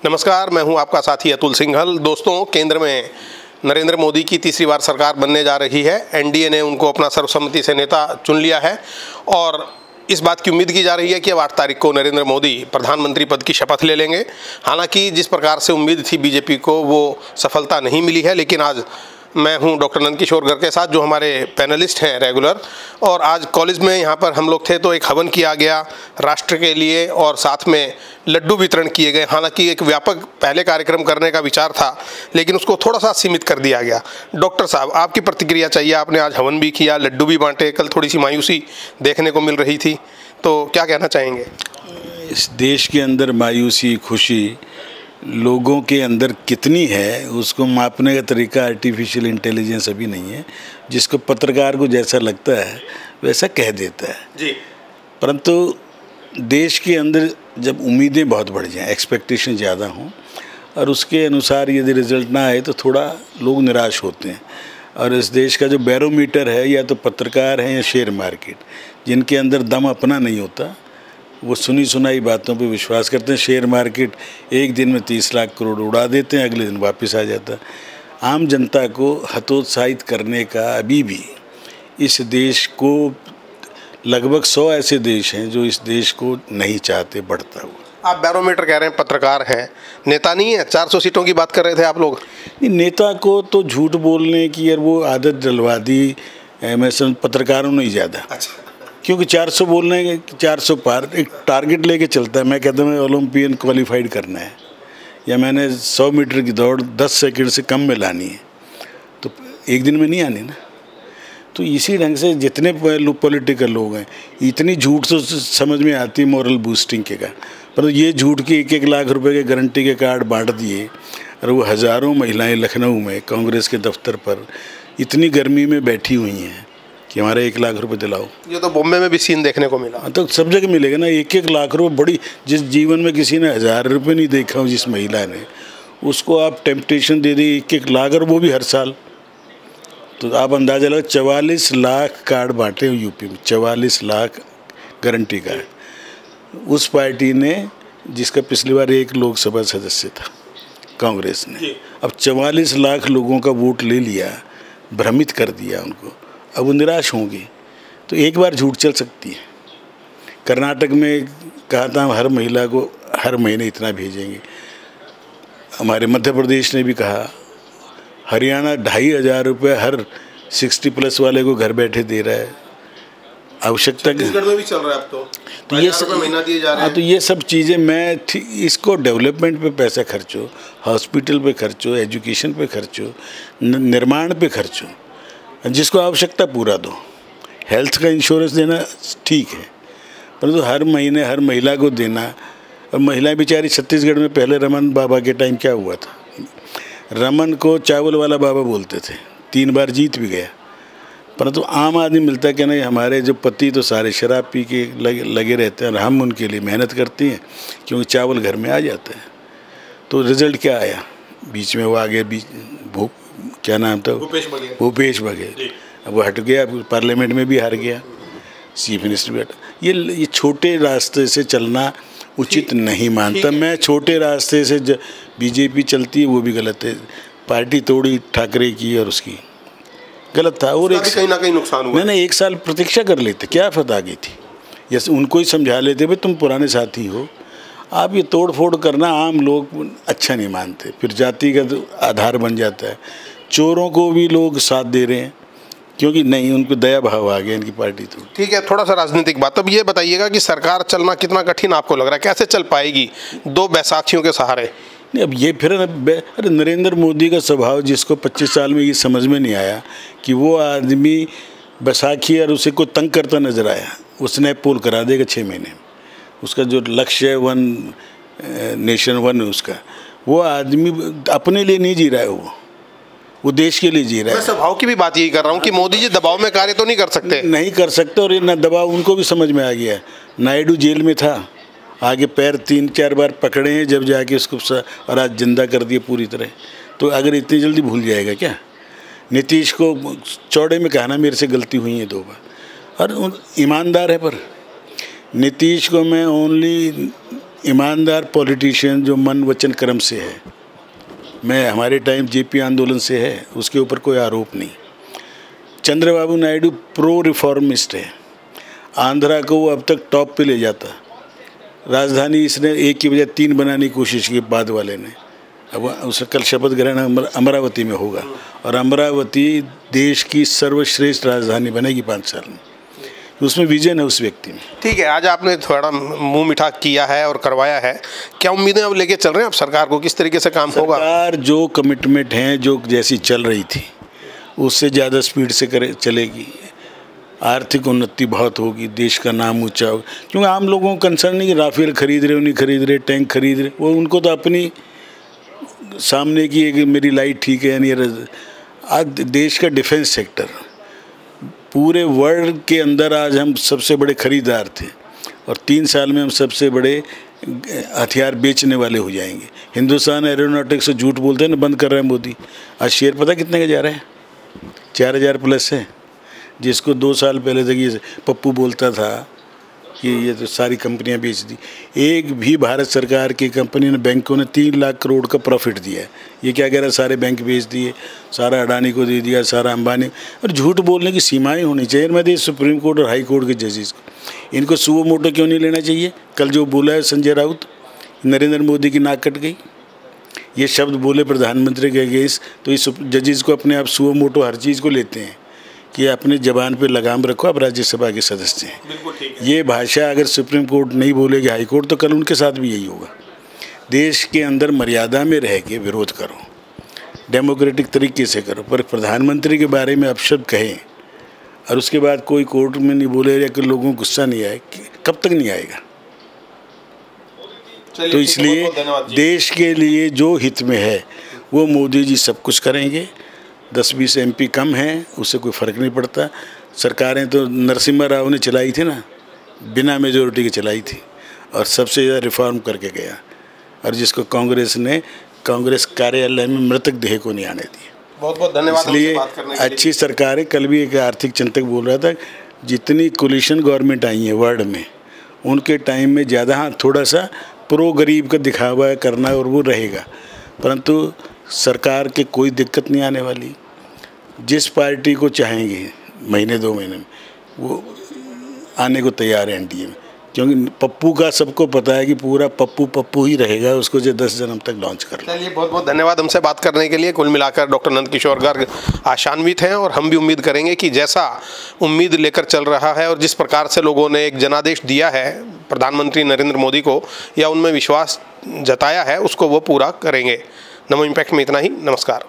नमस्कार, मैं हूं आपका साथी अतुल सिंघल। दोस्तों, केंद्र में नरेंद्र मोदी की तीसरी बार सरकार बनने जा रही है। एनडीए ने उनको अपना सर्वसम्मति से नेता चुन लिया है और इस बात की उम्मीद की जा रही है कि अब 8 तारीख को नरेंद्र मोदी प्रधानमंत्री पद की शपथ ले लेंगे। हालांकि जिस प्रकार से उम्मीद थी बीजेपी को, वो सफलता नहीं मिली है। लेकिन आज मैं हूं डॉक्टर नंदकिशोर गर्ग के साथ, जो हमारे पैनलिस्ट हैं रेगुलर, और आज कॉलेज में यहाँ पर हम लोग थे तो एक हवन किया गया राष्ट्र के लिए और साथ में लड्डू वितरण किए गए। हालांकि एक व्यापक पहले कार्यक्रम करने का विचार था, लेकिन उसको थोड़ा सा सीमित कर दिया गया। डॉक्टर साहब, आपकी प्रतिक्रिया चाहिए। आपने आज हवन भी किया, लड्डू भी बांटे, कल थोड़ी सी मायूसी देखने को मिल रही थी, तो क्या कहना चाहेंगे? इस देश के अंदर मायूसी, खुशी लोगों के अंदर कितनी है, उसको मापने का तरीका आर्टिफिशियल इंटेलिजेंस अभी नहीं है। जिसको पत्रकार को जैसा लगता है वैसा कह देता है जी। परंतु देश के अंदर जब उम्मीदें बहुत बढ़ जाएं, एक्सपेक्टेशन ज़्यादा हों और उसके अनुसार यदि रिजल्ट ना आए तो थोड़ा लोग निराश होते हैं। और इस देश का जो बैरोमीटर है, या तो पत्रकार हैं या शेयर मार्केट, जिनके अंदर दम अपना नहीं होता, वो सुनी सुनाई बातों पे विश्वास करते हैं। शेयर मार्केट एक दिन में 30 लाख करोड़ उड़ा देते हैं, अगले दिन वापस आ जाता है। आम जनता को हतोत्साहित करने का अभी भी इस देश को लगभग 100 ऐसे देश हैं जो इस देश को नहीं चाहते बढ़ता हुआ। आप बैरोमीटर कह रहे हैं, पत्रकार हैं, नेता नहीं है। 400 सीटों की बात कर रहे थे आप लोग। नेता को तो झूठ बोलने की यार वो आदत डलवा दी मैं समझ पत्रकारों ने ज़्यादा। अच्छा। क्योंकि 400 बोलने के 400 पार एक टारगेट लेके चलता है। मैं कहता हूँ ओलंपियन क्वालिफाइड करना है, या मैंने 100 मीटर की दौड़ 10 सेकंड से कम में लानी है, तो एक दिन में नहीं आनी ना। तो इसी ढंग से जितने पॉलिटिकल लोग हैं, इतनी झूठ तो समझ में आती है मॉरल बूस्टिंग के का, पर ये झूठ के 1-1 लाख रुपए के गारंटी के कार्ड बांट दिए। और वो हज़ारों महिलाएं लखनऊ में कांग्रेस के दफ्तर पर इतनी गर्मी में बैठी हुई हैं कि हमारे 1 लाख रुपए दिलाओ। ये तो बॉम्बे में भी सीन देखने को मिला। तो सब जगह मिलेगा ना 1-1 लाख रुपए। बड़ी, जिस जीवन में किसी ने 1000 रुपये नहीं देखा हो, जिस महिला ने, उसको आप टेम्पटेशन दे दी 1-1 लाख, और वो भी हर साल। तो आप अंदाजा लगा 44 लाख कार्ड बांटे यूपी में, 44 लाख गारंटी कार्ड। उस पार्टी ने जिसका पिछली बार 1 लोकसभा सदस्य था, कांग्रेस ने, अब 44 लाख लोगों का वोट ले लिया, भ्रमित कर दिया उनको। अब वो निराश होंगे। तो एक बार झूठ चल सकती है। कर्नाटक में कहा था हर महिला को हर महीने इतना भेजेंगे। हमारे मध्य प्रदेश ने भी कहा। हरियाणा 2500 रुपये हर 60+ वाले को घर बैठे दे रहा है। आवश्यकता छत्तीसगढ़ में भी चल रहा है अब तो ये सब महीना दिए जा रहे हैं। तो ये सब चीज़ें मैं इसको डेवलपमेंट पे पैसा खर्चो, हॉस्पिटल पे खर्चो, एजुकेशन पे खर्चो, निर्माण पे खर्चो, जिसको आवश्यकता पूरा दो। हेल्थ का इंश्योरेंस देना ठीक है, परंतु हर महीने हर महिला को देना। और महिलाएं बेचारी, छत्तीसगढ़ में पहले रमन बाबा के टाइम क्या हुआ था, रमन को चावल वाला बाबा बोलते थे, 3 बार जीत भी गया। परंतु आम आदमी मिलता कि नहीं, हमारे जो पति तो सारे शराब पी के लगे रहते हैं और हम उनके लिए मेहनत करती हैं क्योंकि चावल घर में आ जाता है। तो रिजल्ट क्या आया? बीच में वो आगे क्या नाम था, भूपेश बघेल। अब वो हट गया, पार्लियामेंट में भी हार गया, चीफ मिनिस्टर भी हटा। ये छोटे रास्ते से चलना उचित नहीं मानता मैं। छोटे रास्ते से बीजेपी चलती है वो भी गलत है। पार्टी तोड़ी ठाकरे की और उसकी गलत था। और एक कहीं ना कहीं नुकसान हुआ। मैंने 1 साल प्रतीक्षा कर लेते, क्या फत आ गई थी। जैसे उनको ही समझा लेते, भाई तुम पुराने साथी हो। आप ये तोड़ फोड़ करना आम लोग अच्छा नहीं मानते, फिर जातिगत आधार बन जाता है। चोरों को भी लोग साथ दे रहे हैं क्योंकि नहीं, उनको दया भाव आ गया इनकी पार्टी। तो ठीक है, थोड़ा सा राजनीतिक बात। अब ये बताइएगा कि सरकार चलना कितना कठिन आपको लग रहा है, कैसे चल पाएगी 2 बैसाखियों के सहारे? नहीं, अब ये फिर अरे नरेंद्र मोदी का स्वभाव, जिसको 25 साल में ये समझ में नहीं आया कि वो आदमी बैसाखी और उसे को तंग करता नजर आया, उसने पोल करा देगा 6 महीने। उसका जो लक्ष्य है 1 नेशन 1 उसका, वो आदमी अपने लिए नहीं जी रहा है, वो देश के लिए जी रहा है। मैं स्वभाव की भी बात यही कर रहा हूँ कि मोदी जी दबाव में कार्य तो नहीं कर सकते। नहीं कर सकते, और ये न दबाव उनको भी समझ में आ गया है। नायडू जेल में था, आगे पैर 3-4 बार पकड़े हैं जब जाके उसको, और आज जिंदा कर दिए पूरी तरह। तो अगर इतनी जल्दी भूल जाएगा क्या? नीतीश को चौड़े में कहना मेरे से गलती हुई है 2 बार, और ईमानदार है। पर नीतीश को मैं ओनली ईमानदार पॉलिटिशियन जो मन वचन कर्म से है, मैं हमारे टाइम जेपी आंदोलन से है, उसके ऊपर कोई आरोप नहीं। चंद्रबाबू नायडू प्रो रिफॉर्मिस्ट है, आंध्रा को वो अब तक टॉप पे ले जाता। राजधानी इसने एक की बजाय 3 बनाने की कोशिश की बाद वाले ने। अब उसका कल शपथ ग्रहण अमरावती में होगा और अमरावती देश की सर्वश्रेष्ठ राजधानी बनेगी 5 साल में। उसमें विजन है उस व्यक्ति में। ठीक है, आज आपने थोड़ा मुंह मीठा किया है और करवाया है, क्या उम्मीदें अब लेके चल रहे हैं आप सरकार को, किस तरीके से काम होगा? सरकार जो कमिटमेंट हैं, जो जैसी चल रही थी उससे ज़्यादा स्पीड से चलेगी। आर्थिक उन्नति बहुत होगी, देश का नाम ऊंचा होगा। क्योंकि आम लोगों को कंसर्न नहीं कि राफेल खरीद रहे, नहीं खरीद रहे, टैंक खरीद रहे, वो उनको तो अपनी सामने की एक मेरी लाइट ठीक है नहीं। आज देश का डिफेंस सेक्टर पूरे वर्ल्ड के अंदर आज हम सबसे बड़े खरीदार थे और 3 साल में हम सबसे बड़े हथियार बेचने वाले हो जाएंगे। हिंदुस्तान एरोनॉटिक्स से झूठ बोलते हैं ना, बंद कर रहा है मोदी। आज शेयर पता कितने का जा रहा है? 4000 प्लस है। जिसको 2 साल पहले तक ये पप्पू बोलता था कि ये तो सारी कंपनियां बेच दी, एक भी भारत सरकार की कंपनी ने, बैंकों ने 3 लाख करोड़ का प्रॉफिट दिया है। ये क्या कह रहा है? सारे बैंक बेच दिए, सारा अडानी को दे दिया, सारा अंबानी। और झूठ बोलने की सीमाएं होनी चाहिए। मैं तो सुप्रीम कोर्ट और हाई कोर्ट के जजेस को, इनको सुओ मोटो क्यों नहीं लेना चाहिए? कल जो बोला है संजय राउत, नरेंद्र मोदी की नाक कट गई। ये शब्द बोले प्रधानमंत्री के अगेंस्ट, तो इस जजेस को अपने आप सुओ मोटो हर चीज़ को लेते हैं कि अपने जबान पे लगाम रखो, आप राज्यसभा के सदस्य हैं। बिल्कुल ठीक है। ये भाषा अगर सुप्रीम कोर्ट नहीं बोलेगी, हाई कोर्ट, तो कल उनके साथ भी यही होगा। देश के अंदर मर्यादा में रह के विरोध करो, डेमोक्रेटिक तरीके से करो, पर प्रधानमंत्री के बारे में अपशब्द कहें और उसके बाद कोई कोर्ट में नहीं बोले या कि लोगों को गुस्सा नहीं आए, कब तक नहीं आएगा? तो इसलिए देश के लिए जो हित में है वो मोदी जी सब कुछ करेंगे। 10-20 MP कम हैं, उससे कोई फ़र्क नहीं पड़ता। सरकारें तो नरसिम्हा राव ने चलाई थी ना, बिना मेजोरिटी के चलाई थी और सबसे ज़्यादा रिफॉर्म करके गया। और जिसको कांग्रेस कार्यालय में मृतक देह को नहीं आने दिया। बहुत बहुत धन्यवाद। इसलिए अच्छी सरकारें, कल भी एक आर्थिक चिंतक बोल रहा था, जितनी कोलिशन गवर्नमेंट आई है वर्ल्ड में, उनके टाइम में ज़्यादा, हाँ थोड़ा सा प्रो गरीब का दिखावा करना और वो रहेगा, परंतु सरकार के कोई दिक्कत नहीं आने वाली। जिस पार्टी को चाहेंगे महीने 2 महीने में वो आने को तैयार है एनडीए में, क्योंकि पप्पू का सबको पता है कि पूरा पप्पू ही रहेगा, उसको जो 10 जन्म तक लॉन्च कर। चलिए, बहुत बहुत धन्यवाद हमसे बात करने के लिए। कुल मिलाकर डॉक्टर नंदकिशोर गर्ग आशान्वित हैं और हम भी उम्मीद करेंगे कि जैसा उम्मीद लेकर चल रहा है और जिस प्रकार से लोगों ने एक जनादेश दिया है प्रधानमंत्री नरेंद्र मोदी को या उनमें विश्वास जताया है, उसको वो पूरा करेंगे। नमो इम्पैक्ट में इतना ही। नमस्कार।